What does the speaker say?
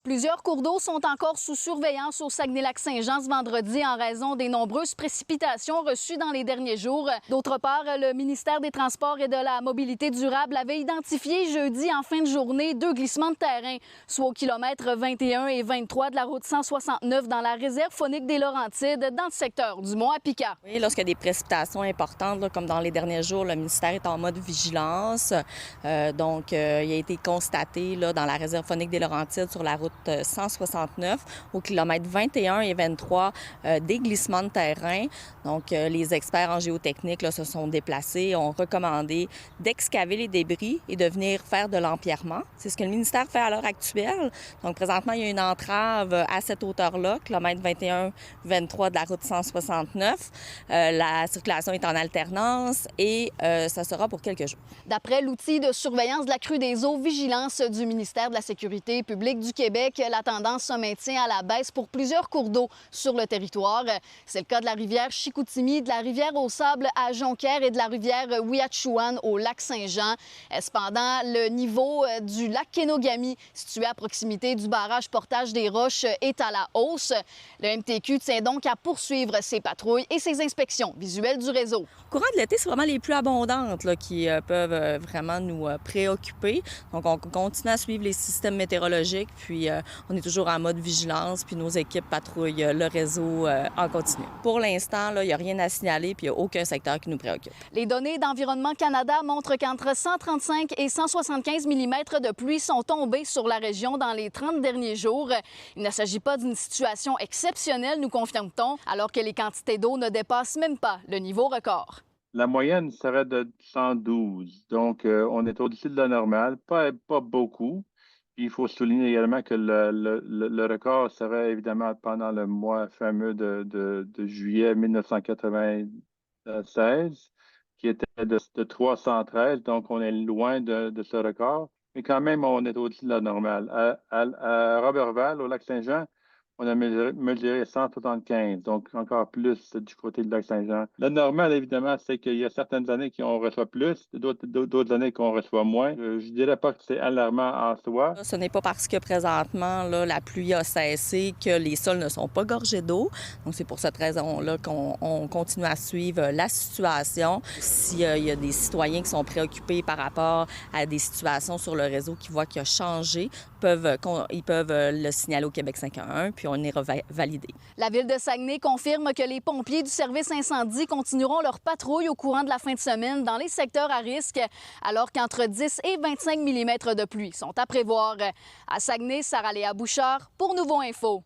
Plusieurs cours d'eau sont encore sous surveillance au Saguenay-Lac-Saint-Jean ce vendredi en raison des nombreuses précipitations reçues dans les derniers jours. D'autre part, le ministère des Transports et de la Mobilité durable avait identifié jeudi en fin de journée 2 glissements de terrain, soit au kilomètre 21 et 23 de la route 169 dans la réserve faunique des Laurentides, dans le secteur du Mont-Apica. Oui, lorsqu'il y a des précipitations importantes, là, comme dans les derniers jours, le ministère est en mode vigilance. Il a été constaté là, dans la réserve faunique des Laurentides sur la route 169 au kilomètre 21 et 23 des glissements de terrain. Donc, les experts en géotechnique là, se sont déplacés, ont recommandé d'excaver les débris et de venir faire de l'empierrement. C'est ce que le ministère fait à l'heure actuelle. Donc, présentement, il y a une entrave à cette hauteur-là, kilomètre 21-23 de la route 169. La circulation est en alternance et ça sera pour quelques jours. D'après l'outil de surveillance de la crue des eaux, vigilance du ministère de la Sécurité publique du Québec, la tendance se maintient à la baisse pour plusieurs cours d'eau sur le territoire. C'est le cas de la rivière Chicoutimi, de la rivière aux Sables à Jonquière et de la rivière Ouiachiouane au lac Saint-Jean. Cependant, le niveau du lac Kenogami, situé à proximité du barrage Portage des Roches, est à la hausse. Le MTQ tient donc à poursuivre ses patrouilles et ses inspections visuelles du réseau. Au courant de l'été, c'est vraiment les plus abondantes là, qui peuvent vraiment nous préoccuper. Donc, on continue à suivre les systèmes météorologiques, puis on est toujours en mode vigilance, puis nos équipes patrouillent le réseau en continu. Pour l'instant, il n'y a rien à signaler, puis il n'y a aucun secteur qui nous préoccupe. Les données d'Environnement Canada montrent qu'entre 135 et 175 mm de pluie sont tombés sur la région dans les 30 derniers jours. Il ne s'agit pas d'une situation exceptionnelle, nous confirme-t-on, alors que les quantités d'eau ne dépassent même pas le niveau record. La moyenne serait de 112, donc on est au-dessus de la normale, pas beaucoup. Puis il faut souligner également que le record serait évidemment pendant le mois fameux de juillet 1996, qui était de 313, donc on est loin de ce record, mais quand même on est au-dessus de la normale. À Roberval, au lac Saint-Jean, on a mesuré 175, donc encore plus du côté du lac Saint-Jean. Le normal, évidemment, c'est qu'il y a certaines années qu'on reçoit plus, d'autres années qu'on reçoit moins. Je dirais pas que c'est alarmant en soi. Ce n'est pas parce que présentement, là, la pluie a cessé que les sols ne sont pas gorgés d'eau. Donc, c'est pour cette raison-là qu'on continue à suivre la situation. S'il y a des citoyens qui sont préoccupés par rapport à des situations sur le réseau qui voient qu'il a changé, ils peuvent le signaler au Québec 511, puis on ira valider. La Ville de Saguenay confirme que les pompiers du service incendie continueront leur patrouille au courant de la fin de semaine dans les secteurs à risque, alors qu'entre 10 et 25 mm de pluie sont à prévoir. À Saguenay, Sarah-Léa Bouchard pour Nouveau Info.